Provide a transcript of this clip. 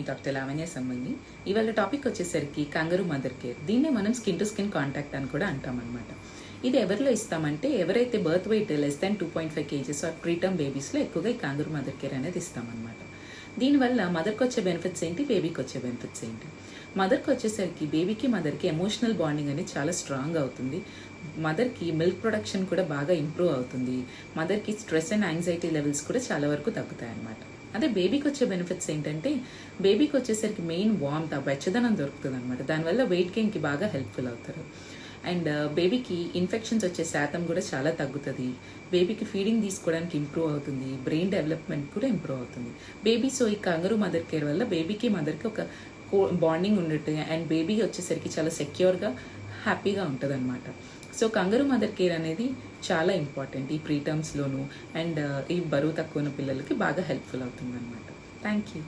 Doctor Lavanya సంబంగి. ఇవాళ topic వచ్చేసరికి కంగరూ mother care. దీన్నే మనం స్కిన్ టు స్కిన్ కాంటాక్ట్ అని కూడా అంటాం అనమాట. ఇది ఎవరిలో ఇస్తామంటే ఎవరైతే birth weight less than 2.5 kgs or preterm బేబీస్లో ఎక్కువగా ఈ కంగరూ మదర్ కేర్ అనేది ఇస్తామన్నమాట. దీనివల్ల మదర్కి వచ్చే బెనిఫిట్స్ ఏంటి, బేబీకి వచ్చే బెనిఫిట్స్ ఏంటి? మదర్కి వచ్చేసరికి బేబీకి మదర్కి ఎమోషనల్ బాండింగ్ అనేది చాలా స్ట్రాంగ్ అవుతుంది. మదర్కి మిల్క్ ప్రొడక్షన్ కూడా బాగా ఇంప్రూవ్ అవుతుంది. మదర్కి స్ట్రెస్ అండ్ యాంగ్జైటీ లెవెల్స్ కూడా చాలా వరకు తగ్గుతాయి అన్నమాట. అదే బేబీకి వచ్చే బెనిఫిట్స్ ఏంటంటే బేబీకి వచ్చేసరికి మెయిన్ వార్మ్త్, వెచ్చదనం దొరుకుతుంది అనమాట. దానివల్ల వెయిట్ గెయిన్కి బాగా హెల్ప్ఫుల్ అవుతారు. అండ్ బేబీకి ఇన్ఫెక్షన్స్ వచ్చే శాతం కూడా చాలా తగ్గుతుంది. బేబీకి ఫీడింగ్ తీసుకోవడానికి ఇంప్రూవ్ అవుతుంది. బ్రెయిన్ డెవలప్మెంట్ కూడా ఇంప్రూవ్ అవుతుంది. సో ఈ కంగరూ మదర్ కేర్ వల్ల బేబీకి మదర్కి ఒక బాండింగ్ ఉన్నట్టు అండ్ బేబీ వచ్చేసరికి చాలా సెక్యూర్గా హ్యాపీగా ఉంటుంది అనమాట. సో కంగరూ మదర్ కేర్ అనేది చాలా ఇంపార్టెంట్ ఈ ప్రీటర్మ్స్లోను అండ్ ఈ బరువు తక్కువ ఉన్న పిల్లలకి బాగా హెల్ప్ఫుల్ అవుతుంది అనమాట. Thank you.